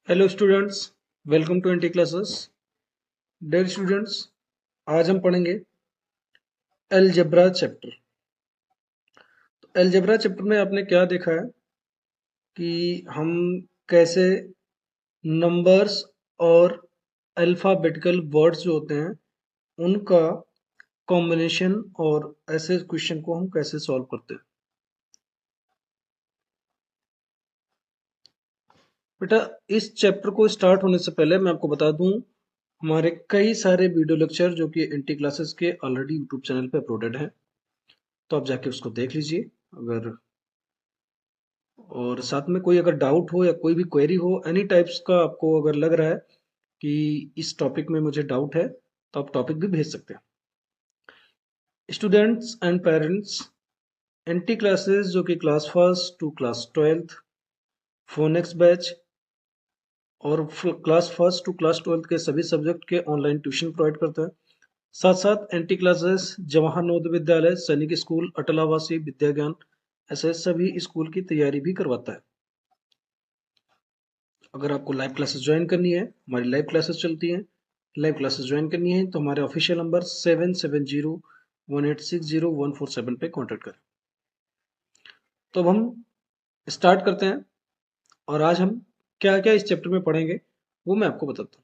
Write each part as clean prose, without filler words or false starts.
Hello students, welcome to NT classes. Dear students, आज हम पढ़ेंगे अलजेब्रा चैप्टर। तो अलजेब्रा चैप्टर में आपने क्या देखा है कि हम कैसे नंबर्स और अल्फ़ाबेटिकल वर्ड्स जो होते हैं उनका कॉम्बिनेशन और ऐसे क्वेश्चन को हम कैसे सॉल्व करते हैं। बेटा, इस चैप्टर को स्टार्ट होने से पहले मैं आपको बता दूं, हमारे कई सारे वीडियो लेक्चर जो कि एनटी क्लासेस के ऑलरेडी यूट्यूब चैनल पे अपलोडेड हैं, तो आप जाके उसको देख लीजिए। अगर और साथ में कोई अगर डाउट हो या कोई भी क्वेरी हो, एनी टाइप्स का आपको अगर लग रहा है कि इस टॉपिक में मुझे डाउट है, तो आप टॉपिक भी भेज सकते हैं। Students and parents, NT classes जो कि class first to class 12th Phoenix batch और class first to class 12th के सभी सब्जेक्ट के ऑनलाइन ट्यूशन प्रोवाइड करता है। साथ साथ एनटी क्लासेस जवाहर नवोदय विद्यालय, सैनिक स्कूल, अटल आवासीय विद्या ज्ञान ऐसे सभी स्कूल की तैयारी भी करवाता है। अगर आपको लाइव क्लासेस ज्वाइन करनी है, हमारी लाइव क्लासेस चलती हैं। लाइव क्लासेस ज्वाइन करनी है तो हमारे ऑफिशियल नंबर 7701860147 पे कांटेक्ट करें। तो अब हम स्टार्ट करते हैं और आज हम क्या क्या इस चैप्टर में पढ़ेंगे वो मैं आपको बताता हूँ।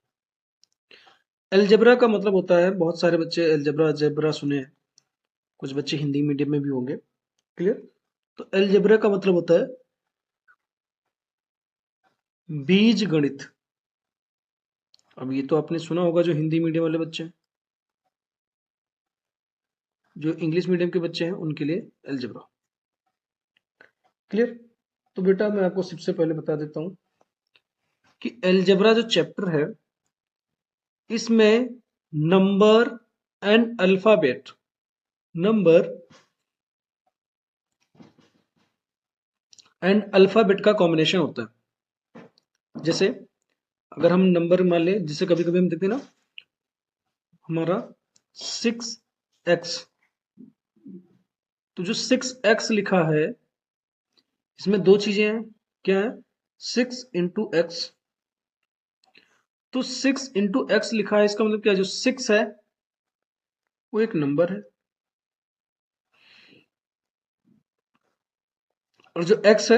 अलजेब्रा का मतलब होता है, बहुत सारे बच्चे अलजेब्रा अलजेब्रा सुने हैं, कुछ बच्चे हिंदी मीडियम में भी होंगे। क्लियर? तो अलजेब्रा का मतलब होता है बीज गणित। अब ये तो आपने सुना होगा, जो हिंदी मीडियम वाले बच्चे हैं, जो इंग्लिश मीडियम के बच्चे हैं उनके लिए अलजेब्रा। क्लियर? तो बेटा मैं आपको सबसे पहले बता देता हूं कि अलजेब्रा जो चैप्टर है, इसमें number and alphabet number and alphabet का कॉम्बिनेशन होता है। जैसे अगर हम नंबर मान लें, जिसे कभी कभी हम देखते हैं ना, हमारा 6x, तो जो 6x लिखा है इसमें दो चीजें हैं। क्या है? 6 into x। तो 6 into x लिखा है, इसका मतलब क्या? जो 6 है वो एक नंबर है और जो x है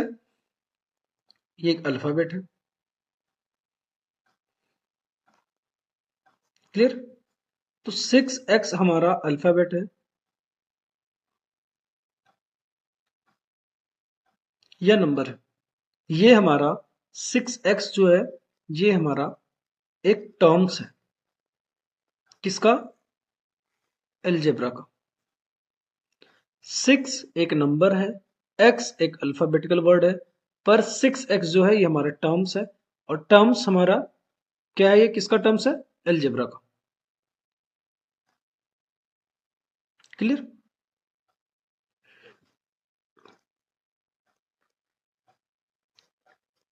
ये एक अल्फाबेट है। क्लियर? तो 6x हमारा अल्फाबेट है या नंबर है। ये हमारा 6x जो है, ये हमारा एक टर्म्स है। किसका? अलजेब्रा का। 6 एक नंबर है, x एक अल्फाबेटिकल वर्ड है, पर 6x जो है ये हमारा टर्म्स है। और टर्म्स हमारा क्या है? ये किसका टर्म्स है? अलजेब्रा का। क्लियर?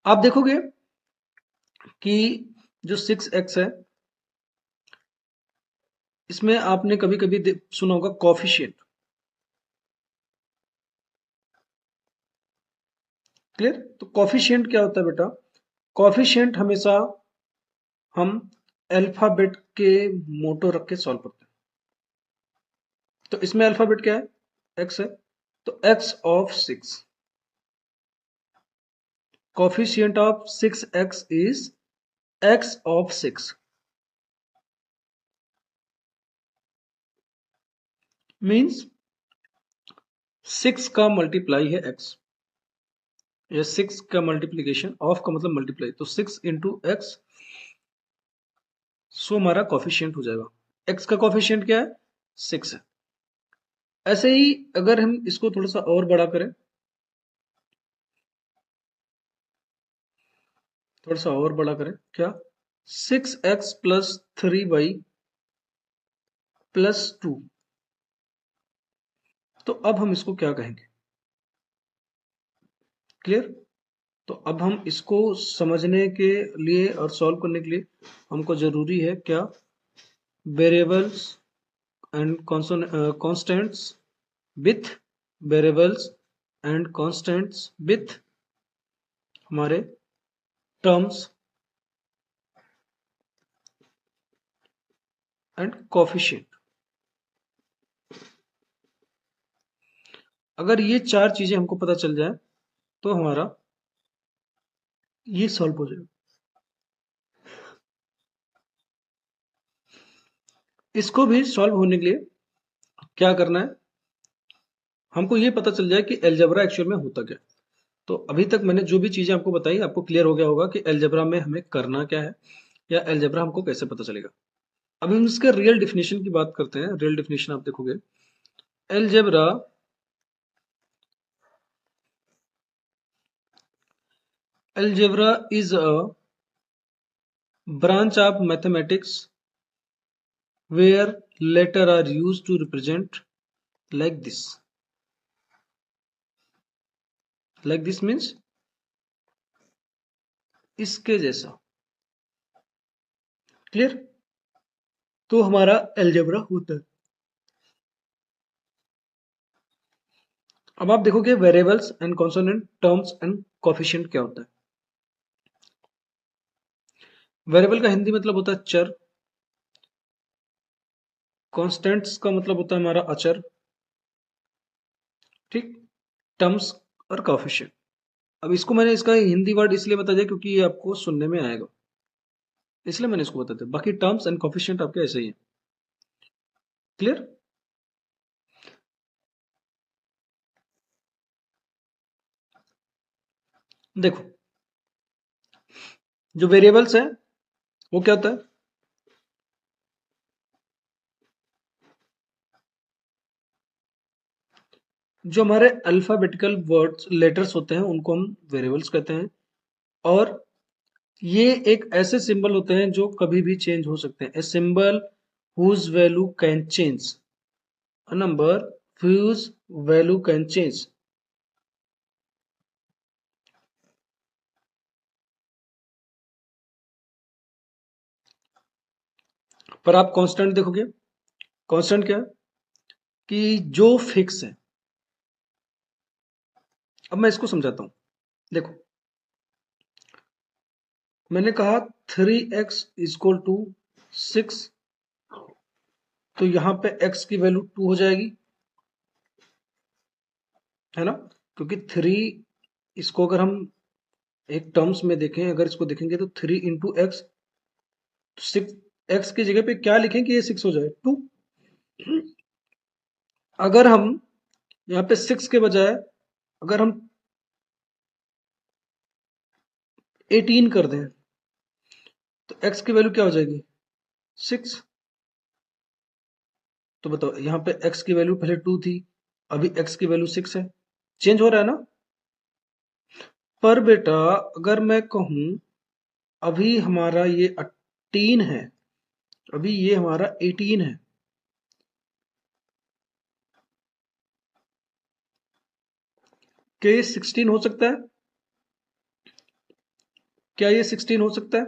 आप देखोगे कि जो 6x है, इसमें आपने कभी कभी सुना होगा कॉफिशिएंट। क्लियर? तो कॉफिशिएंट क्या होता है बेटा? कॉफिशिएंट हमेशा हम अल्फाबेट के मोटो रख के सॉल्व करते हैं। तो इसमें अल्फाबेट क्या है? एक्स है। तो x of 6, coefficient of 6x is x of 6, means 6 का मल्टीप्लाई है x, या 6 का मल्टीप्लीकेशन, ऑफ का मतलब मल्टीप्लाई, तो 6 into x, सो हमारा कॉफिशिएंट हो जाएगा। x का कॉफिशिएंट क्या है? 6 है। ऐसे ही अगर हम इसको थोड़ा सा और बड़ा करें, थोड़ा सा और बड़ा करें, क्या? 6x plus 3y plus 2। तो अब हम इसको क्या कहेंगे? क्लियर? तो अब हम इसको समझने के लिए और सॉल्व करने के लिए हमको जरूरी है क्या? Variables and constants with variables and constants with हमारे टर्म्स एंड कोफिशिएंट। अगर ये चार चीजें हमको पता चल जाए तो हमारा ये सॉल्व हो जाएगा। इसको भी सॉल्व होने के लिए क्या करना है, हमको ये पता चल जाए कि अलजेब्रा एक्चुअल में होता क्या है। तो अभी तक मैंने जो भी चीजें आपको बताई, आपको क्लियर हो गया होगा कि अलजेब्रा में हमें करना क्या है या अलजेब्रा हमको कैसे पता चलेगा। अब हम इसके रियल डिफिनेशन की बात करते हैं। रियल डिफिनेशन आप देखोगे, algebra is a branch of mathematics where letters are used to represent like this. Like this means इसके जैसा। क्लियर? तो हमारा अलजेब्रा होता है। अब आप देखोगे variables and consonant, terms and coefficient क्या होता है। वेरिएबल का हिंदी मतलब होता है चर। कॉन्स्टेंट्स का मतलब होता है हमारा अचर। ठीक। टर्म्स और कोफिशिएंट। अब इसको मैंने इसका हिंदी वर्ड इसलिए बता दिया क्योंकि ये आपको सुनने में आएगा, इसलिए मैंने इसको बता दिया। बाकी टर्म्स एंड कोफिशिएंट आपके ऐसे ही है। क्लियर? देखो, जो वेरिएबल्स है वो क्या होता है, जो हमारे अल्फाबेटिकल वर्ड्स लेटर्स होते हैं उनको हम वेरिएबल्स कहते हैं। और ये एक ऐसे सिंबल होते हैं जो कभी भी चेंज हो सकते हैं। A symbol whose value can change, a number whose value can change. पर आप कांस्टेंट देखोगे, कांस्टेंट क्या है कि जो फिक्स है। अब मैं इसको समझाता हूं। देखो, मैंने कहा 3x इक्वल टू 6, तो यहां पे x की वैल्यू 2 हो जाएगी, है ना। क्योंकि 3, इसको अगर हम एक टर्म्स में देखें, अगर इसको देखेंगे तो 3 इंटू एक्स, 6, एक्स की जगह पे क्या लिखें कि ये 6 हो जाए, 2। अगर हम यहाँ पे 6 के बजाय अगर हम 18 कर दें तो x की वैल्यू क्या हो जाएगी, 6। तो बताओ, यहाँ पे x की वैल्यू पहले 2 थी, अभी x की वैल्यू 6 है। चेंज हो रहा है ना। पर बेटा अगर मैं कहूं अभी हमारा ये 18 है, अभी ये हमारा 18 है, क्या ये 16 हो सकता है? क्या ये 16 हो सकता है?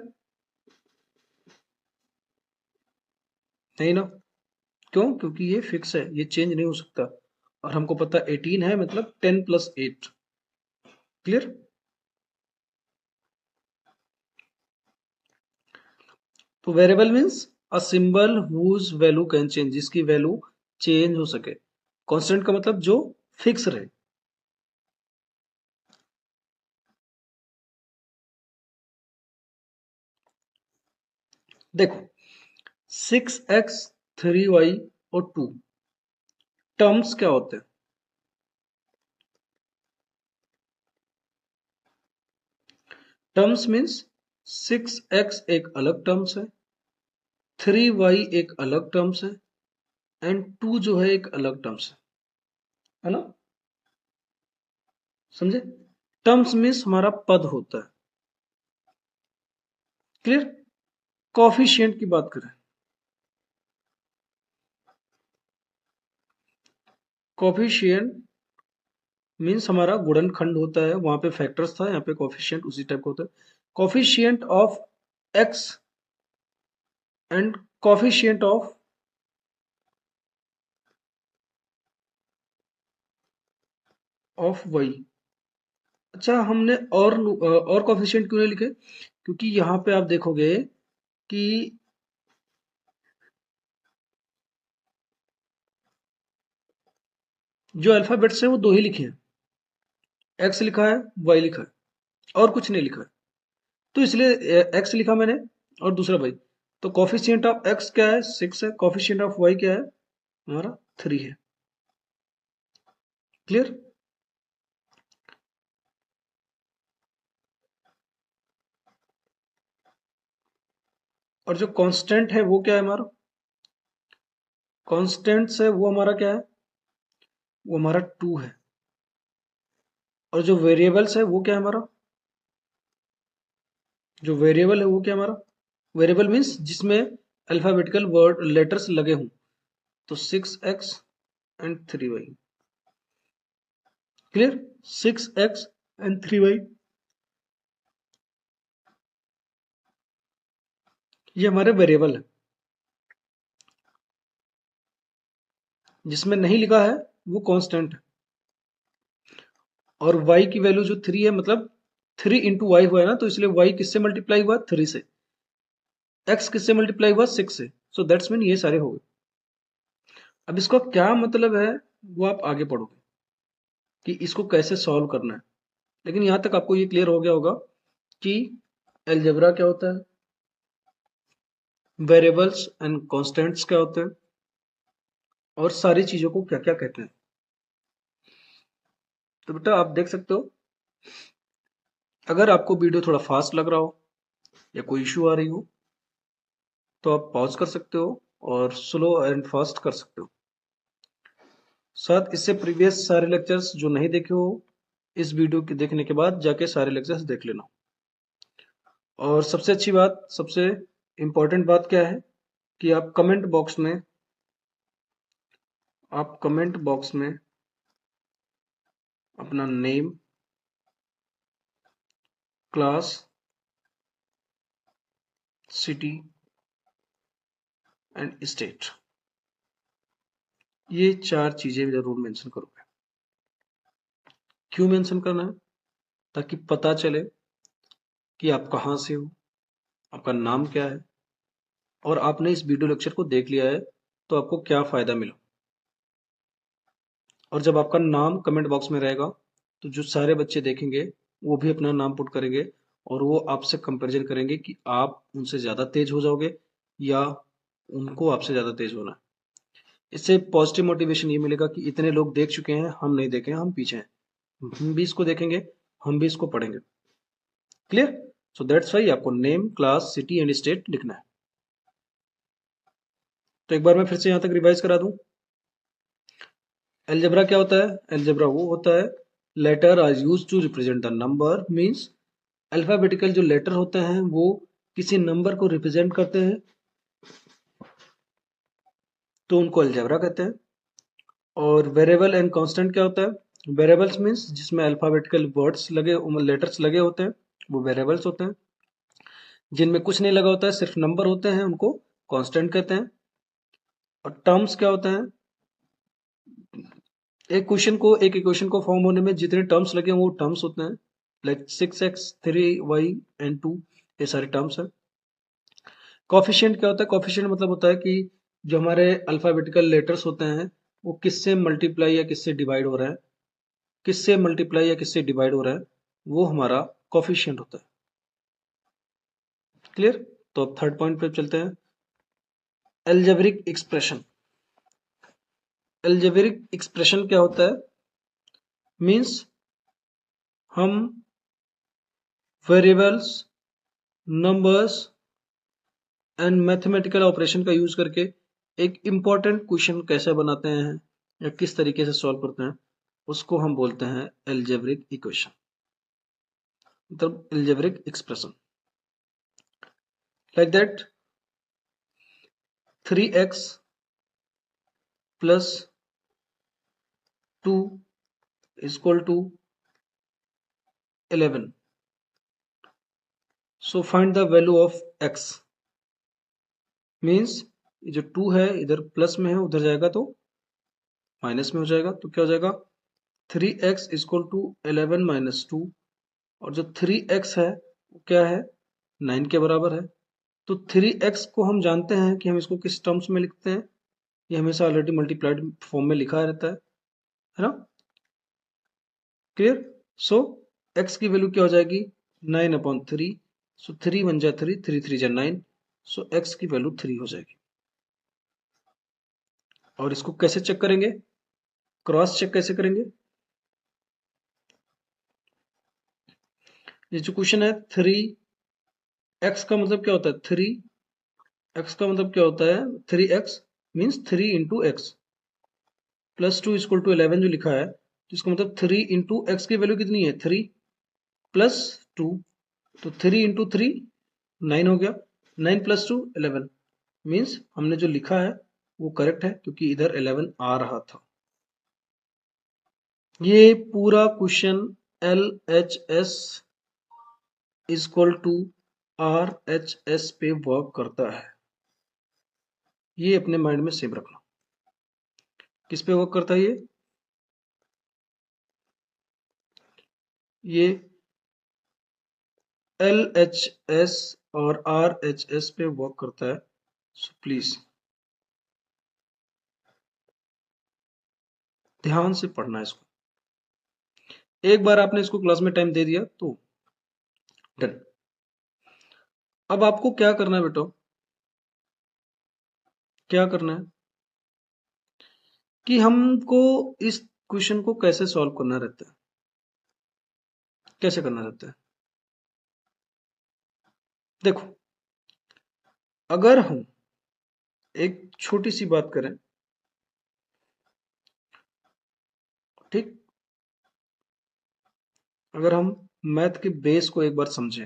नहीं ना। क्यों? क्योंकि ये फिक्स है, ये चेंज नहीं हो सकता। और हमको पता 18 है, मतलब 10 प्लस 8। क्लियर? तो variable means a symbol whose value can change, जिसकी वैल्यू चेंज हो सके। कांस्टेंट का मतलब जो फिक्स रहे। देखो, 6x, 3y और 2 टर्म्स क्या होते हैं? टर्म्स मीन्स 6x एक अलग टर्म्स है, 3y एक अलग टर्म्स है, एंड 2 जो है एक अलग टर्म्स है ना। समझे? टर्म्स मीन्स हमारा पद होता है। क्लियर? कॉफिशिएंट की बात करें, कॉफिशिएंट मीन्स हमारा गुणनखंड होता है, वहां पे फैक्टर्स था, यहाँ पे कॉफिशिएंट उसी टाइप का होता है। Coefficient of X and coefficient of Y. अच्छा, हमने और कॉफिशिएंट क्यों नहीं लिखे? क्योंकि यहाँ पे आप देखोगे कि जो अल्फाबेट्स है वो दो ही लिखे हैं, एक्स लिखा है, वाई लिखा है और कुछ नहीं लिखा है। तो इसलिए एक्स लिखा मैंने और दूसरा वाई। तो कॉफिशिएंट ऑफ एक्स क्या है? 6 है। कॉफिशिएंट ऑफ वाई क्या है? हमारा 3 है। क्लियर? और जो कांस्टेंट है वो क्या है हमारा? कांस्टेंट्स है वो हमारा क्या है? वो हमारा 2 है। और जो वेरिएबल्स है वो क्या है हमारा? जो वेरिएबल है वो क्या है हमारा? वेरिएबल मीन्स जिसमें अल्फाबेटिकल वर्ड लेटर्स लगे हों। तो 6x and 3y। Clear? 6x and 3y, ये हमारे वेरिएबल है। जिसमें नहीं लिखा है वो कांस्टेंट है। और y की वैल्यू जो 3 है, मतलब 3 इंटू वाई हुआ है ना, तो इसलिए y किससे मल्टीप्लाई हुआ? 3 से। x किससे मल्टीप्लाई हुआ? 6 से। सो दैट्स मीन ये सारे हो गए। अब इसका क्या मतलब है वो आप आगे पढ़ोगे कि इसको कैसे सॉल्व करना है। लेकिन यहां तक आपको ये क्लियर हो गया होगा कि अलजेब्रा क्या होता है, वेरिएबल्स एंड कांस्टेंट्स क्या होते हैं, और सारी चीजों को क्या क्या कहते हैं। तो बेटा आप देख सकते हो, अगर आपको वीडियो थोड़ा फास्ट लग रहा हो या कोई इश्यू आ रही हो तो आप पॉज कर सकते हो और स्लो एंड फास्ट कर सकते हो। साथ इससे प्रीवियस सारे लेक्चर्स जो नहीं देखे हो, इस वीडियो के देखने के बाद जाके सारे लेक्चर्स देख लेना। और सबसे अच्छी बात, सबसे इम्पोर्टेंट बात क्या है कि आप कमेंट बॉक्स में अपना name, class, city and state, ये 4 चीजें जरूर मेंशन करोगे। क्यों मेंशन करना है? ताकि पता चले कि आप कहाँ से हो, आपका नाम क्या है, और आपने इस वीडियो लेक्चर को देख लिया है तो आपको क्या फायदा मिला। और जब आपका नाम कमेंट बॉक्स में रहेगा तो जो सारे बच्चे देखेंगे वो भी अपना नाम पुट करेंगे और वो आपसे कंपैरिजन करेंगे कि आप उनसे ज़्यादा तेज हो जाओगे या उनको आपसे ज़्यादा तेज होना है। इससे पॉजिटिव मोटिवेशन ये मिलेगा कि इतने लोग देख चुके हैं, हम नहीं देखे हैं, हम पीछे हैं, हम भी इसको देखेंगे, हम भी इसको पढ़ेंगे। क्लियर? सो दैट्स वाई आपको name, class, city and state लिखना है। तो एक बार मैं फिर से यहाँ तक रिवाइज करा दूं। अलजेब्रा क्या होता है? अलजेब्रा वो होता है, letter are used to represent the number, means alphabetical जो लेटर होते हैं वो किसी नंबर को रिप्रेजेंट करते हैं, तो उनको अलजेब्रा कहते हैं। और वेरिएबल एंड कांस्टेंट क्या होता है? वेरिएबल्स मींस जिसमें अल्फाबेटिकल वर्ड्स लगे, लेटर्स लगे होते हैं, वो वेरिएबल्स होते हैं। जिनमें कुछ नहीं लगा होता है, सिर्फ नंबर होते हैं, उनको कांस्टेंट कहते हैं। और टर्म्स क्या होते हैं? एक इक्वेशन को फॉर्म होने में जितने टर्म्स लगे हैं वो टर्म्स होते हैं, लाइक 6x 3y एंड 2, ये सारे टर्म्स हैं। कॉफिशिएंट क्या होता है? कॉफिशिएंट मतलब होता है कि जो हमारे अल्फाबेटिकल लेटर्स होते हैं वो किससे मल्टीप्लाई या किससे डिवाइड हो रहा है, किससे मल्टीप्लाई या किससे डिवाइड हो रहा है, वो हमारा कॉफिशिएंट होता है। क्लियर? तो अब थर्ड पॉइंट पे चलते हैं, एल्जेब्रिक एक्सप्रेशन। एल्जेब्रिक एक्सप्रेशन क्या होता है? मींस हम variables, numbers and mathematical operation का यूज करके एक इंपॉर्टेंट क्वेश्चन कैसे बनाते हैं या किस तरीके से सॉल्व करते हैं, उसको हम बोलते हैं एल्जेब्रिक इक्वेशन, मतलब algebraic expression. Like that 3x plus 2 is equal to 11. So find the value of x, means जो 2 है इधर प्लस में है, उधर जाएगा तो माइनस में हो जाएगा। तो क्या हो जाएगा? 3x is equal to 11 minus 2। और जो 3x है वो क्या है? 9 के बराबर है। तो 3x को हम जानते हैं कि हम इसको किस टर्म्स में लिखते हैं, ये हमेशा ऑलरेडी मल्टीप्लाइड फॉर्म में लिखा रहता है। है ना, क्लियर। सो x की वैल्यू क्या हो जाएगी 9/3, सो 3 1 जा 3, 3 3 जा 9, सो x की वैल्यू 3 हो जाएगी। और इसको कैसे चेक करेंगे, क्रॉस चेक कैसे करेंगे, ये जो क्वेश्चन है 3x का मतलब क्या होता है 3x का मतलब क्या होता है 3x means 3 into X plus 2 equal to 11 जो लिखा है, तो इसका मतलब 3 इंटू एक्स की वैल्यू कितनी है 3 प्लस 2, तो 3 इंटू 3 9 हो गया, 9 प्लस 2 11, मीन्स हमने जो लिखा है वो करेक्ट है क्योंकि इधर 11 आ रहा था। ये पूरा question LHS equal to RHS पे वर्क करता है, ये अपने माइंड में सेव रखना। किस पे वर्क करता है ये LHS और RHS पे वर्क करता है, सो प्लीज ध्यान से पढ़ना है इसको। एक बार आपने इसको क्लास में टाइम दे दिया तो डन। अब आपको क्या करना है बेटा, क्या करना है कि हमको इस क्वेश्चन को कैसे सॉल्व करना रहता है, कैसे करना रहता है। देखो, अगर हम एक छोटी सी बात करें, ठीक, अगर हम मैथ के बेस को एक बार समझें,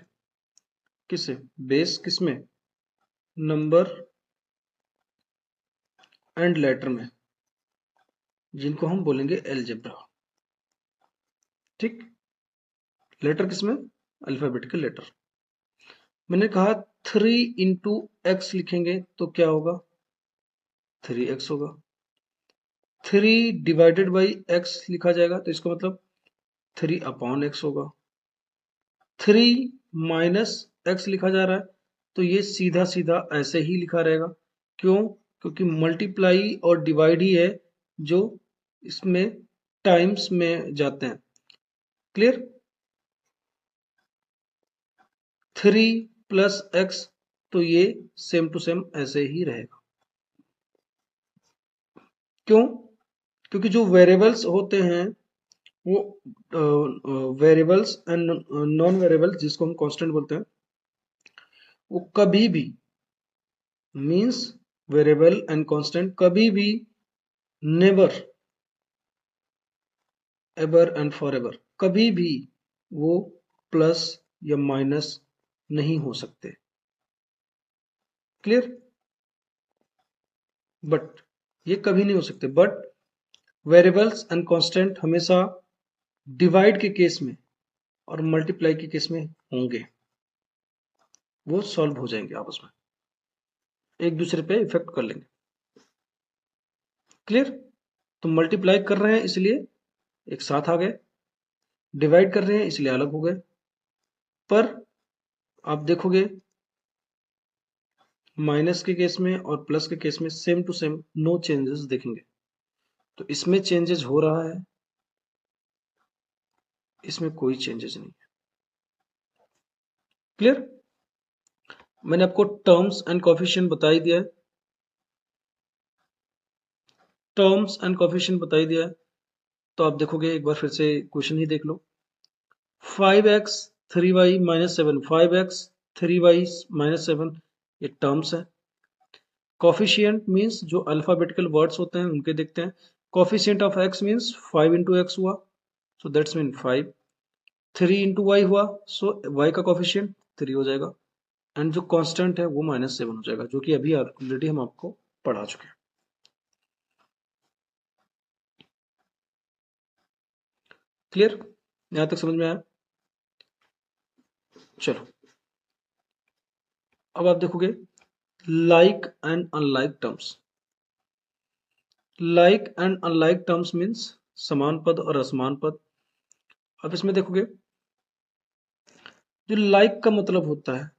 किसे बेस, किसमें, नंबर एंड लेटर में, जिनको हम बोलेंगे अलजेब्रा, ठीक। लेटर किसमें, अल्फाबेटिकल लेटर। मैंने कहा 3 इंटू एक्स लिखेंगे तो क्या होगा 3x होगा, 3 डिवाइडेड बाई x लिखा जाएगा तो इसका मतलब 3/x होगा, 3 माइनस x लिखा जा रहा है तो ये सीधा सीधा ऐसे ही लिखा रहेगा। क्यों, क्योंकि मल्टीप्लाई और डिवाइड ही है जो इसमें टाइम्स में जाते हैं, क्लियर। 3 प्लस x, तो ये सेम टू सेम ऐसे ही रहेगा। क्यों, क्योंकि जो वेरिएबल्स होते हैं वो वेरिएबल्स एंड नॉन वेरिएबल्स जिसको हम कांस्टेंट बोलते हैं, वो कभी भी मींस वेरिएबल एंड कांस्टेंट कभी भी never ever and for ever कभी भी वो प्लस या माइनस नहीं हो सकते, क्लियर। बट ये कभी नहीं हो सकते, बट वेरिएबल्स एंड कांस्टेंट हमेशा डिवाइड के केस में और मल्टीप्लाई के केस में होंगे, वो सॉल्व हो जाएंगे आपस में, एक दूसरे पे इफेक्ट कर लेंगे, क्लियर। तो मल्टीप्लाई कर रहे हैं इसलिए एक साथ आ गए, डिवाइड कर रहे हैं इसलिए अलग हो गए, पर आप देखोगे माइनस के केस में और प्लस के केस में same to same no changes देखेंगे। तो इसमें चेंजेस हो रहा है, इसमें कोई चेंजेस नहीं है, क्लियर। मैंने आपको टर्म्स एंड कोफिशिएंट बता ही दिया है, टर्म्स एंड कोफिशिएंट बता ही दिया है। तो आप देखोगे एक बार फिर से क्वेश्चन ही देख लो, 5x 3y minus 7, 5x 3y minus 7, ये टर्म्स है। कोफिशिएंट मीन्स जो अल्फाबेटिकल वर्ड्स होते हैं उनके देखते हैं। Coefficient of x means 5 into x हुआ, so that's mean 5, 3 into y हुआ, सो y का कोफिशिएंट 3 हो जाएगा, एंड जो कांस्टेंट है वो -7 हो जाएगा, जो कि अभी ऑलरेडी हम आपको पढ़ा चुके हैं, क्लियर, यहां तक समझ में आया। चलो, अब आप देखोगे like and unlike terms, like and unlike terms means समान पद और असमान पद। अब इसमें देखोगे जो लाइक का मतलब होता है,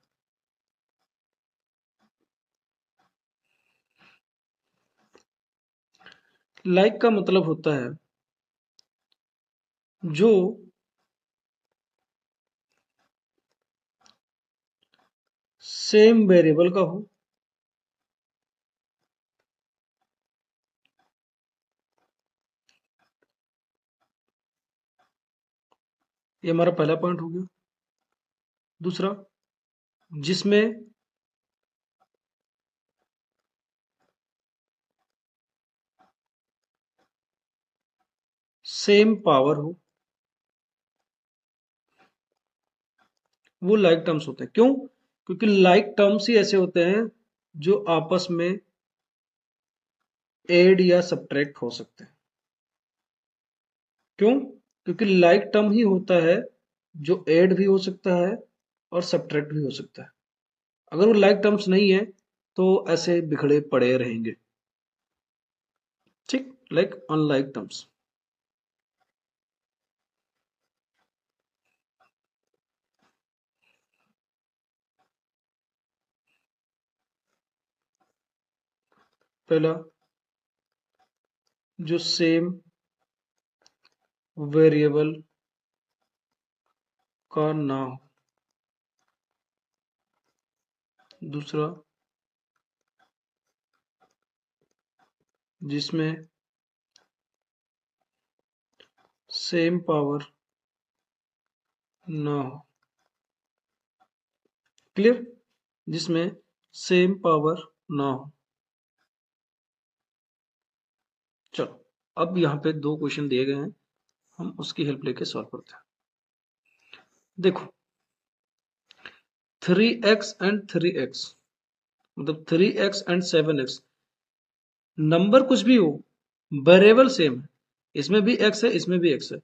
लाइक का मतलब होता है जो सेम वेरिएबल का हो, ये हमारा पहला पॉइंट हो गया। दूसरा, जिसमें सेम पावर हो, वो लाइक टर्म्स होते हैं। क्यों? क्योंकि लाइक टर्म्स ही ऐसे होते हैं जो आपस में ऐड या सब्ट्रैक्ट हो सकते हैं। क्यों? क्योंकि लाइक टर्म ही होता है जो ऐड भी हो सकता है और सब्ट्रैक्ट भी हो सकता है। अगर वो लाइक टर्म्स नहीं है तो ऐसे बिखरे पड़े रहेंगे। ठीक, लाइक अनलाइक टर्म्स। पहला, जो सेम वेरिएबल का ना हो। दूसरा, जिसमें सेम पावर ना हो। क्लियर? जिसमें सेम पावर ना हो। चलो, अब यहाँ पे दो क्वेश्चन दिए गए हैं, हम उसकी हेल्प लेके सॉल्व करते हैं। देखो, 3x एंड 3x, मतलब 3x एंड 7x, नंबर कुछ भी हो, वेरिएबल सेम है। इसमें भी x है, इसमें भी x है।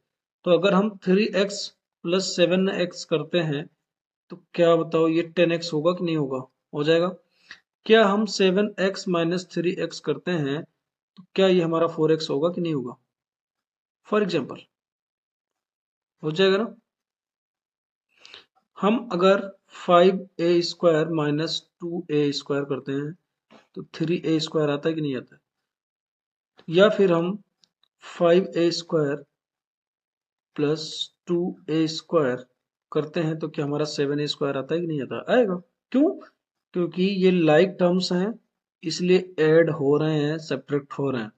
तो अगर हम 3x प्लस 7x करते हैं तो क्या बताओ, ये 10x होगा कि नहीं होगा? हो जाएगा। क्या हम 7x माइनस 3x करते हैं तो क्या ये हमारा 4x होगा कि नहीं होगा? फॉर एग्जाम्पल, हो जाएगा ना। हम अगर 5a² माइनस 2a² करते हैं तो 3a² आता है कि नहीं आता है? या फिर हम 5a² प्लस 2a² करते हैं तो क्या हमारा 7a² आता है कि नहीं आता? आएगा। क्यों? क्योंकि ये लाइक टर्म्स हैं, इसलिए ऐड हो रहे हैं, सब्ट्रैक्ट हो रहे हैं।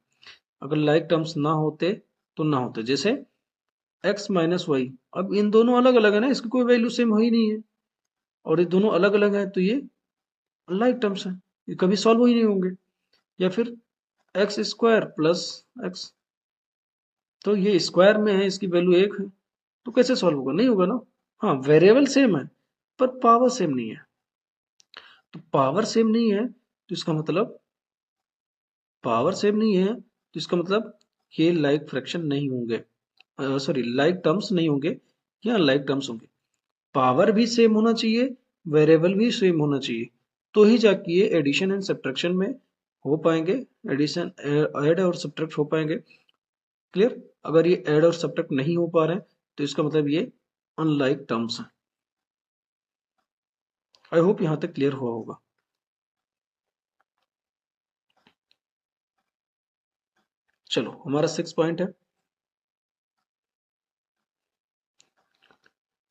अगर लाइक टर्म्स ना होते तो ना होते। जैसे x माइनस वाई, अब इन दोनों अलग अलग है ना, इसकी कोई वैल्यू सेम हो ही नहीं है, और ये दोनों अलग अलग है तो ये लाइक टर्म्स हैं, ये कभी सॉल्व ही नहीं होंगे। या फिर x² प्लस एक्स, तो ये स्क्वायर में है, इसकी वैल्यू 1 है, तो कैसे सॉल्व होगा? नहीं होगा ना। हाँ, वेरिएबल सेम है पर पावर सेम नहीं है। तो पावर सेम नहीं है तो इसका मतलब, पावर सेम नहीं है तो इसका मतलब ये लाइक फ्रैक्शन नहीं होंगे, सॉरी लाइक टर्म्स नहीं होंगे, या लाइक टर्म्स होंगे। पावर भी सेम होना चाहिए, वेरिएबल भी सेम होना चाहिए, तो ही जाके ये एडिशन एंड सब्ट्रैक्शन में हो पाएंगे, एडिशन ऐड और सब्ट्रैक्ट हो पाएंगे। क्लियर? अगर ये ऐड और सब्ट्रैक्ट नहीं हो पा रहे हैं तो इसका मतलब ये अनलाइक टर्म्स हैं। आई होप यहां तक क्लियर हुआ होगा। चलो, हमारा 6 पॉइंट है,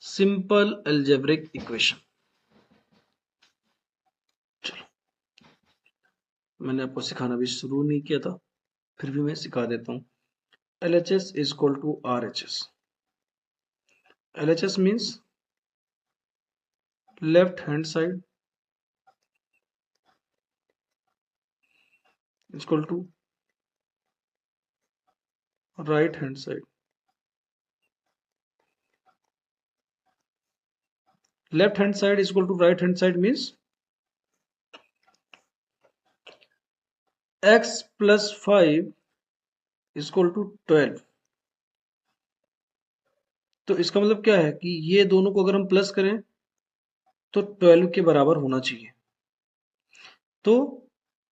सिंपल अलजेब्रिक इक्वेशन। चलो, मैंने आपको सिखाना भी शुरू नहीं किया था, फिर भी मैं सिखा देता हूँ। LHS is equal to RHS. LHS means left hand side is equal to right hand side. Left hand side is equal to right hand side means x plus 5 is equal to 12। तो इसका मतलब क्या है कि ये दोनों को अगर हम प्लस करें तो 12 के बराबर होना चाहिए। तो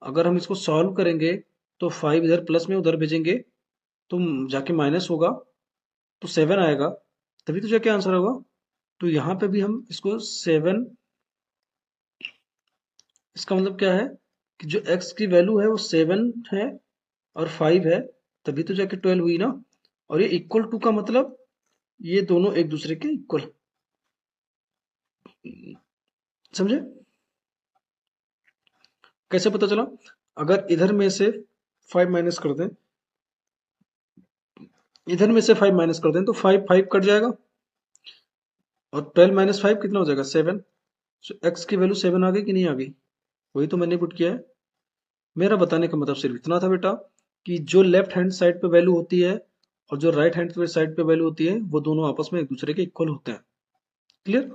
अगर हम इसको सॉल्व करेंगे तो 5 इधर प्लस में उधर भेजेंगे तो जाके माइनस होगा, तो 7 आएगा, तभी तो जाके आंसर होगा। तो यहाँ पे भी हम इसको 7, इसका मतलब क्या है कि जो x की वैल्यू है वो 7 है और 5 है, तभी तो जाके 12 हुई ना। और ये इक्वल टू का मतलब ये दोनों एक दूसरे के इक्वल, समझे? कैसे पता चला? अगर इधर में से 5 माइनस कर दें, इधर में से 5 माइनस कर दें तो 5 5 कट जाएगा, और 12 माइनस 5 कितना हो जाएगा? 7। सो एक्स की वैल्यू 7 आ गई कि नहीं आ गई? वही तो मैंने पुट किया है। मेरा बताने का मतलब सिर्फ इतना था बेटा कि जो लेफ्ट हैंड साइड पे वैल्यू होती है और जो राइट हैंड साइड पे वैल्यू होती है वो दोनों आपस में एक दूसरे के इक्वल होते हैं। Clear?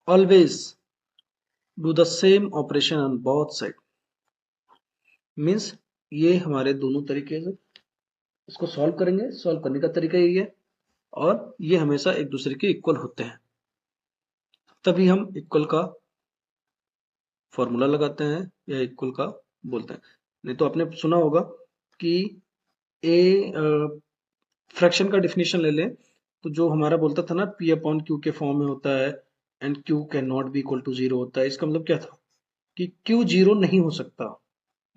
Always do the same operation on both side, means ये हमारे दोनों तरीके से इसको सॉल्व करेंगे, सॉल्व करने का तरीका यही है, और ये हमेशा एक दूसरे के इक्वल होते हैं, तभी हम इक्वल का फॉर्मूला लगाते हैं या इक्वल का बोलते हैं। नहीं तो आपने सुना होगा कि ए फ्रैक्शन का डिफिनेशन ले लें तो जो हमारा बोलता था ना पी अपॉन क्यू के फॉर्म में होता है and Q can not be equal to zero होता है, इसका मतलब क्या था कि क्यू जीरो नहीं हो सकता,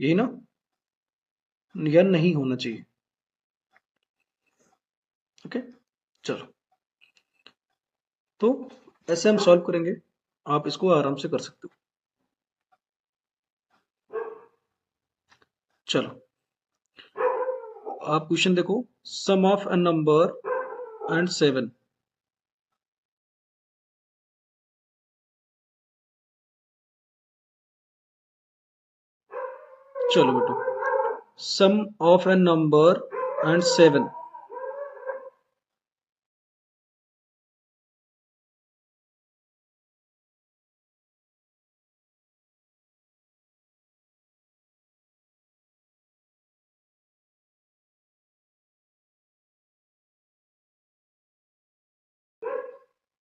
यही ना, या नहीं होना चाहिए। ओके, चलो, तो ऐसे हम सॉल्व करेंगे, आप इसको आराम से कर सकते हो। चलो, आप क्वेश्चन देखो, sum of a number and 7। चलो बेटो, sum of a number and 7।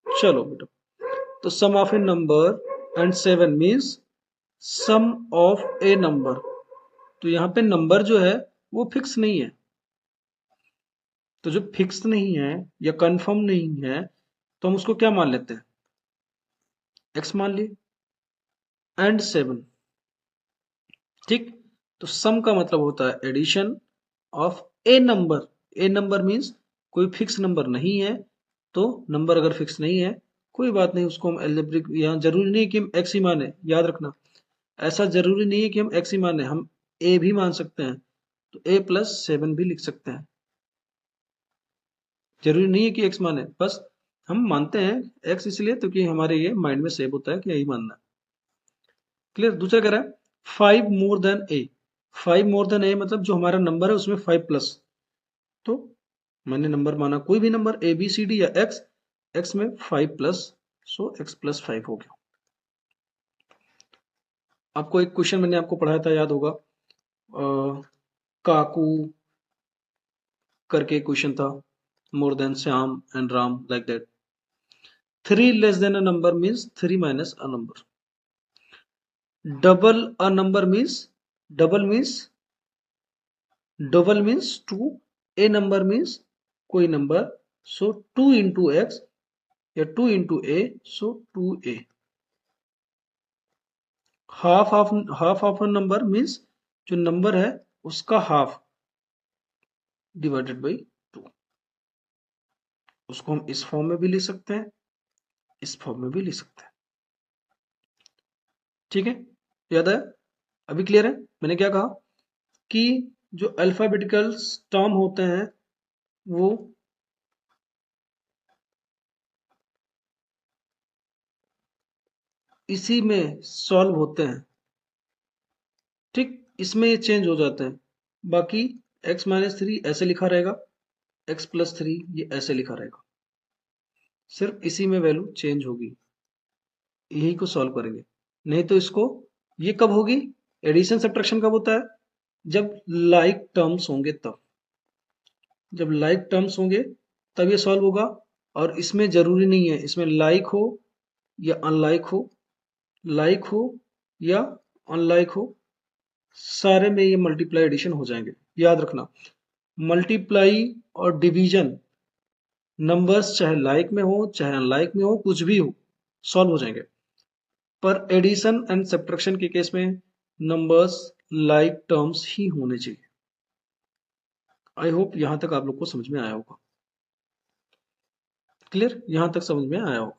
चलो बेटो, तो sum of a number and 7 means sum of a number. तो यहाँ पे नंबर जो है वो फिक्स नहीं है, तो जो फिक्स नहीं है या कंफर्म नहीं है तो हम उसको क्या मान लेते हैं? एक्स मान लिए, एंड 7। ठीक, तो सम का मतलब होता है addition of a number. A number means कोई फिक्स नंबर नहीं है, तो नंबर अगर फिक्स नहीं है कोई बात नहीं, उसको हम एल्जेब्रिक, यहाँ जरूरी नहीं कि हम एक्स ही माने, याद रखना, ऐसा जरूरी नहीं है कि हम एक्स ही माने, हम ए भी मान सकते हैं, तो ए प्लस 7 भी लिख सकते हैं, जरूरी नहीं है कि एक्स माने, बस हम मानते हैं एक्स इसलिए क्योंकि हमारे ये माइंड में सेव होता है कि यही मानना है। क्लियर? दूसरा कह रहा है 5 मोर देन ए। 5 मोर देन ए मतलब जो हमारा नंबर है उसमें 5 प्लस, तो मैंने नंबर माना कोई भी number A B C D या एक्स, एक्स में 5 प्लस, सो एक्स प्लस 5 हो गया। आपको एक क्वेश्चन मैंने आपको पढ़ाया था, याद होगा, काकू करके क्वेश्चन था, more than Shyam and Ram, like that. 3 less than a number means 3 minus a number. Double a number means, double means, double means 2, A number means कोई नंबर, सो 2 इंटू एक्स या 2 into A, so 2a। Half of a number means जो number है उसका half divided by 2। उसको हम इस form में भी लिख सकते हैं, इस फॉर्म में भी लिख सकते हैं। ठीक है, याद है? अभी क्लियर है? मैंने क्या कहा कि जो अल्फाबेटिकल टर्म होते हैं वो इसी में सॉल्व होते हैं। ठीक, इसमें ये चेंज हो जाते हैं, बाकी x माइनस 3 ऐसे लिखा रहेगा, x प्लस 3 ये ऐसे लिखा रहेगा, सिर्फ इसी में वैल्यू चेंज होगी, यही को सॉल्व करेंगे। नहीं तो इसको, ये कब होगी? एडिशन सब्ट्रैक्शन कब होता है? जब लाइक टर्म्स होंगे तब, जब लाइक टर्म्स होंगे तब ये सॉल्व होगा। और इसमें जरूरी नहीं है, इसमें लाइक हो या अनलाइक हो, लाइक हो या अनलाइक हो, सारे में ये मल्टीप्लाई एडिशन हो जाएंगे। याद रखना, मल्टीप्लाई और डिवीजन नंबर्स चाहे लाइक में हो चाहे अनलाइक में हो, कुछ भी हो, सॉल्व हो जाएंगे। पर एडिशन एंड सब्ट्रैक्शन के केस में नंबर्स लाइक टर्म्स ही होने चाहिए। आई होप यहां तक आप लोग को समझ में आया होगा। क्लियर? यहां तक समझ में आया होगा।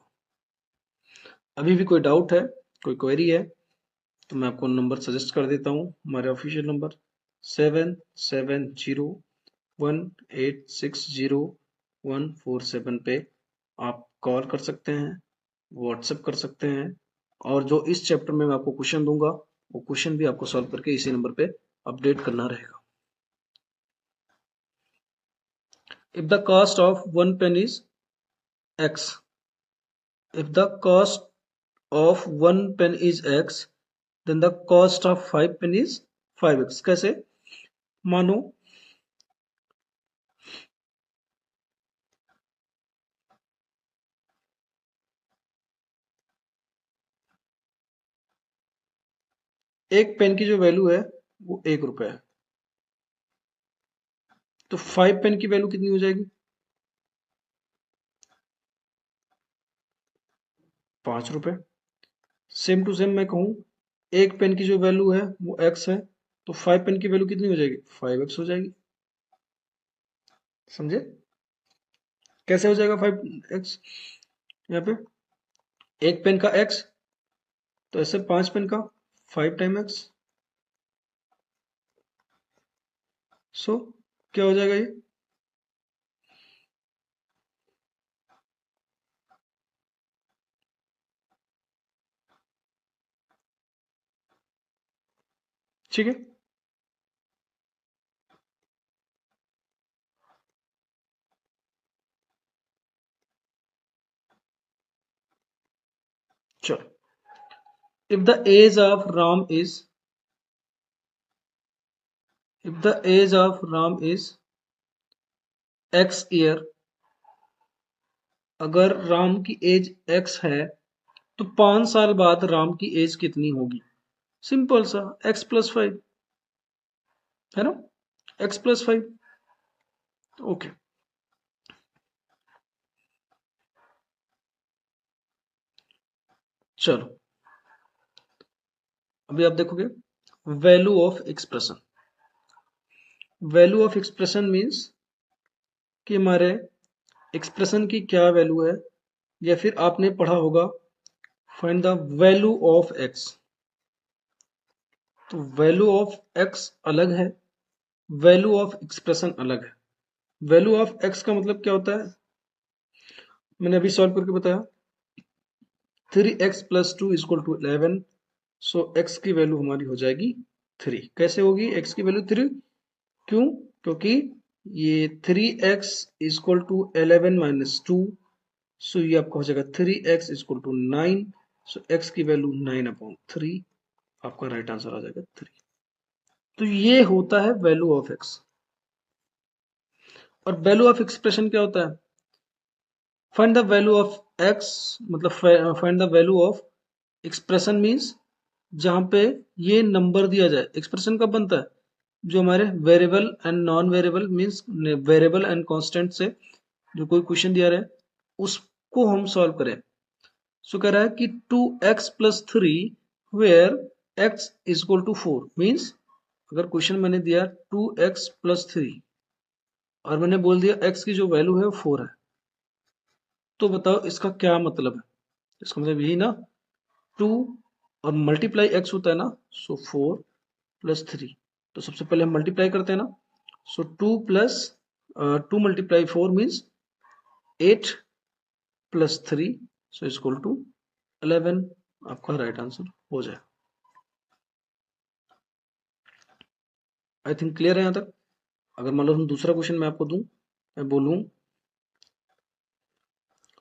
अभी भी कोई डाउट है, कोई क्वेरी है तो मैं आपको नंबर सजेस्ट कर देता हूँ। हमारे ऑफिशियल नंबर 7701860147 पे आप कॉल कर सकते हैं, व्हाट्सएप कर सकते हैं, और जो इस चैप्टर में मैं आपको क्वेश्चन दूंगा वो क्वेश्चन भी आपको सॉल्व करके इसी नंबर पे अपडेट करना रहेगा। If the cost of 1 pen is x, if the cost of 1 pen is x, then the cost of 5 pen is 5x। कैसे? मानो एक पेन की जो वैल्यू है वो 1 रुपए है, तो 5 पेन की वैल्यू कितनी हो जाएगी? 5 रुपए। सेम टू सेम मैं कहूँ एक पेन की जो वैल्यू है वो x है, तो 5 पेन की वैल्यू कितनी हो जाएगी? 5x हो जाएगी। समझे? कैसे हो जाएगा 5x? यहाँ पे एक पेन का x, तो ऐसे 5 पेन का 5 टाइम x। सो क्या हो जाएगा ये? ठीक है, चलो। if the age of ram is if the age of ram is x year, अगर राम की एज x है तो 5 साल बाद राम की एज कितनी होगी? सिंपल सा, x+5, है ना? x+5। ओके, चलो अभी आप देखोगे value of expression. Value of expression means कि हमारे एक्सप्रेशन की क्या वैल्यू है, या फिर आपने पढ़ा होगा find the value of x। तो वैल्यू ऑफ x अलग है, वैल्यू ऑफ एक्सप्रेशन अलग है। वैल्यू ऑफ x का मतलब क्या होता है? मैंने अभी सॉल्व करके बताया, 3x+2 = 11। सो x की वैल्यू हमारी हो जाएगी 3। कैसे होगी x की वैल्यू 3? क्यों? क्योंकि ये 3x = 11 - 2, सो ये आपका हो जाएगा 3x = 9। सो x की वैल्यू 9/3, आपका राइट आंसर आ जाएगा 3। तो ये होता है वैल्यू ऑफ x। और वैल्यू ऑफ एक्सप्रेशन क्या होता है? Find the value of x, मतलब find the value of expression means जहां पे ये नंबर दिया जाए। एक्सप्रेशन कब बनता है? जो हमारे variable and non variable means variable and constant से जो कोई क्वेश्चन दिया रहे उसको हम सॉल्व करें। सो कह रहा है कि 2x+3 वेयर x = 4 मीन्स अगर क्वेश्चन मैंने दिया 2x+3 और मैंने बोल दिया x की जो वैल्यू है वो 4 है, तो बताओ इसका क्या मतलब है? इसका मतलब यही ना, 2 और मल्टीप्लाई x होता है ना, सो 4+3। तो सबसे पहले हम मल्टीप्लाई करते हैं ना, सो 2 × 4 मीन्स 8+3, सो =11। आपका राइट आंसर हो जाए। आई थिंक क्लियर है यहाँ तक। अगर मान लो हम दूसरा क्वेश्चन मैं आपको दूं, मैं बोलूं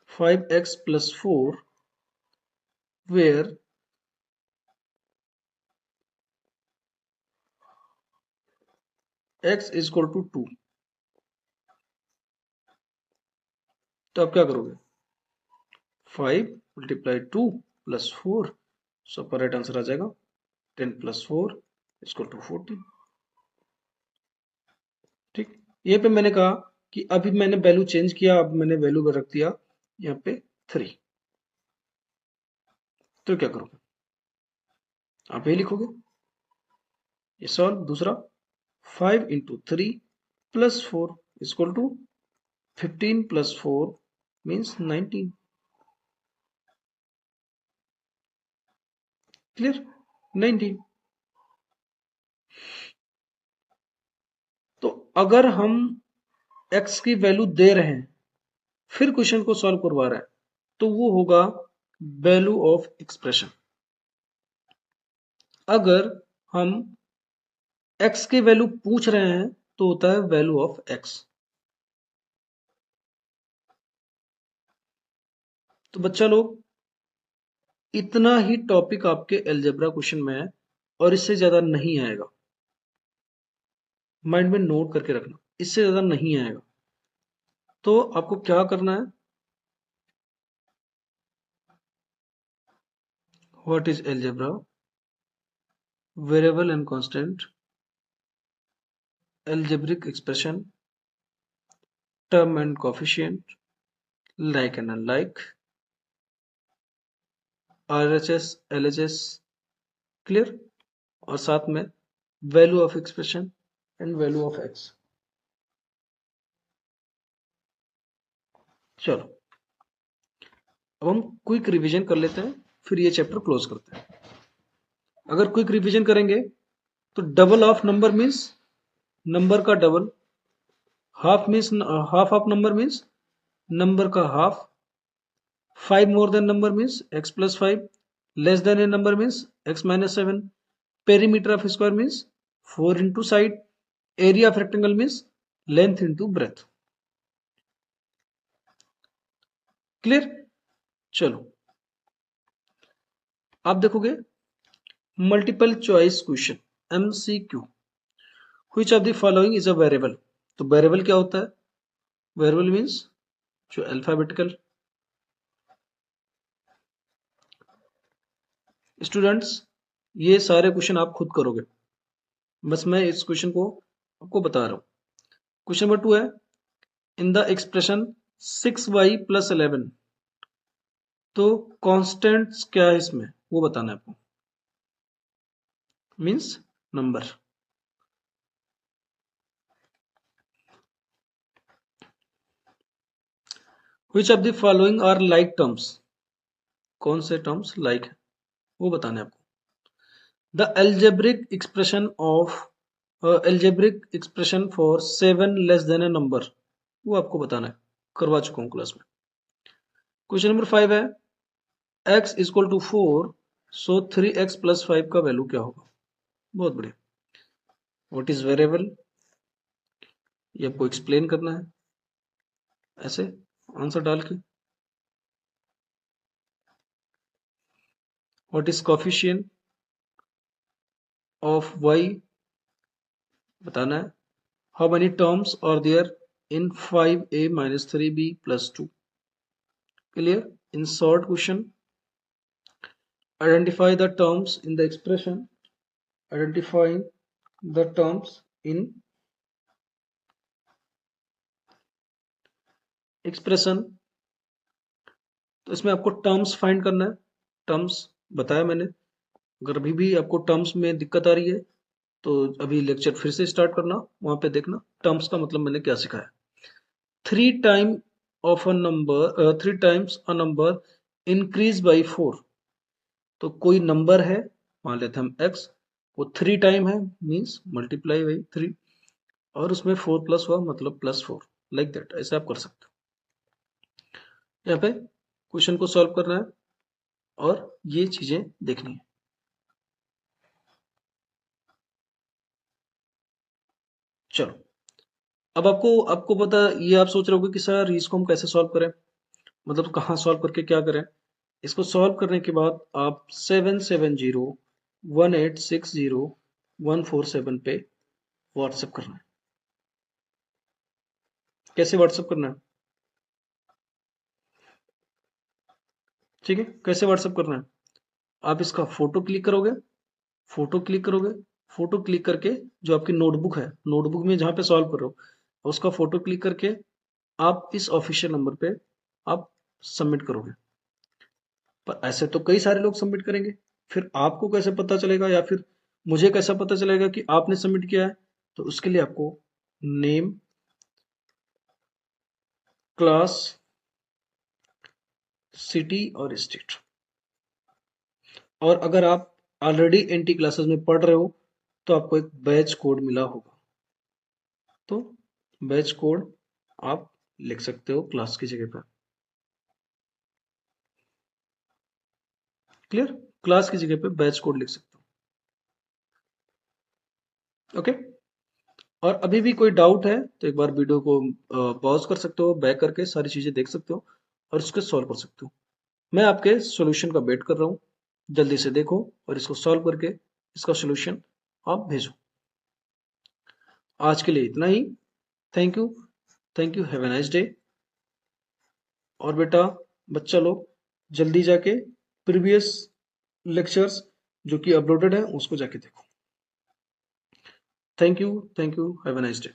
5x+4 वेयर x = 2, तो आप क्या करोगे? 5 × 2 + 4, सो आपका राइट आंसर आ जाएगा 10+4 = 14। ठीक, ये पे मैंने कहा कि अभी मैंने वैल्यू चेंज किया, अब मैंने वैल्यू रख दिया यहाँ पे 3, तो क्या करोगे? आप यही लिखोगे। ये सॉल्व दूसरा 5 × 3 + 4 = 15 + 4 मीन्स 19। क्लियर? 19। तो अगर हम x की वैल्यू दे रहे हैं फिर क्वेश्चन को सॉल्व करवा रहे हैं तो वो होगा वैल्यू ऑफ एक्सप्रेशन। अगर हम x की वैल्यू पूछ रहे हैं तो होता है वैल्यू ऑफ x। तो बच्चा लोग, इतना ही टॉपिक आपके अलजेब्रा क्वेश्चन में है और इससे ज्यादा नहीं आएगा। माइंड में नोट करके रखना, इससे ज्यादा नहीं आएगा। तो आपको क्या करना है, what is algebra, variable and constant, algebraic expression, term and coefficient, like and unlike, RHS, LHS, clear, और साथ में value of expression and value of x. चलो अब हम क्विक रिवीजन कर लेते हैं, फिर ये चैप्टर क्लोज करते हैं। अगर क्विक रिवीजन करेंगे तो double of number means number का double, half means half of number means number का half, 5 more than number means x plus 5, less than a number means x minus 7, perimeter of square means 4 into side, area of rectangle means length into breadth। Clear? चलो आप देखोगे multiple choice question MCQ, which of the following is a variable। तो variable क्या होता है? Variable means जो alphabetical. Students ये सारे क्वेश्चन आप खुद करोगे, बस मैं इस क्वेश्चन को आपको बता रहा हूं। क्वेश्चन नंबर 2 है, इन द एक्सप्रेशन 6y plus 11, तो कॉन्स्टेंट्स क्या है इसमें वो बताना है आपको, means number. Which of the following are like terms, कौन से टर्म्स लाइक है वो बताना है आपको। The algebraic expression of algebraic expression for 7 less than a number, वो आपको बताना है, करवा चुका हूं क्लास में। क्वेश्चन नंबर 5 है, x equal to 4, so 3x plus 5 का वैल्यू क्या होगा। बहुत बढ़िया। व्हाट इज वेरिएबल, ये आपको एक्सप्लेन करना है ऐसे आंसर डाल के। What is coefficient of y बताना है। How many terms are there in 5a minus 3b plus 2। Clear? In short question, identify the terms in the expression, identifying the terms in expression. तो इसमें आपको terms find करना है, terms बताया मैंने। अगर अभी भी आपको टर्म्स में दिक्कत आ रही है तो अभी लेक्चर फिर से स्टार्ट करना, वहां पे देखना टर्म्स का मतलब मैंने क्या सिखाया। 3 times a number increase by 4, तो कोई नंबर है, मान लेते हैं हम x, वो 3 टाइम है मीन्स मल्टीप्लाई बाई 3, और उसमें 4 प्लस हुआ मतलब प्लस 4, लाइक दैट, ऐसे आप कर सकते हो। यहाँ पे क्वेश्चन को सॉल्व करना है और ये चीजें देखनी है। चलो अब आपको आपको पता, ये आप सोच रहे होगे कि सर इसको हम कैसे सॉल्व करें, मतलब कहाँ सॉल्व करके क्या करें। इसको सॉल्व करने के बाद आप 7701860147 पे व्हाट्सएप करना है। कैसे व्हाट्सएप करना है, ठीक है, कैसे व्हाट्सएप करना है। आप इसका फोटो क्लिक करोगे, फोटो क्लिक करोगे, फोटो क्लिक करके जो आपकी नोटबुक है, नोटबुक में जहाँ पे सॉल्व कर रहे हो उसका फोटो क्लिक करके आप इस ऑफिशियल नंबर पे आप सबमिट करोगे। पर ऐसे तो कई सारे लोग सबमिट करेंगे, फिर आपको कैसे पता चलेगा या फिर मुझे कैसा पता चलेगा कि आपने सबमिट किया है। तो उसके लिए आपको नेम, क्लास, सिटी और स्टेट। और अगर आप ऑलरेडी एनटी क्लासेस में पढ़ रहे हो तो आपको एक बैच कोड मिला होगा, तो बैच कोड आप लिख सकते हो क्लास की जगह पर। क्लियर? क्लास की जगह पे बैच कोड लिख सकते हो। ओके। और अभी भी कोई डाउट है तो एक बार वीडियो को पॉज कर सकते हो, बैक करके सारी चीजें देख सकते हो और इसको सॉल्व कर सकते हो। मैं आपके सॉल्यूशन का वेट कर रहा हूँ, जल्दी से देखो और इसको सॉल्व करके इसका सॉल्यूशन आप भेजो। आज के लिए इतना ही। Thank you, thank you, have a nice day. और बेटा बच्चा लोग जल्दी जाके प्रीवियस लेक्चर्स जो कि अपलोडेड है उसको जाके देखो। Thank you, have a nice day.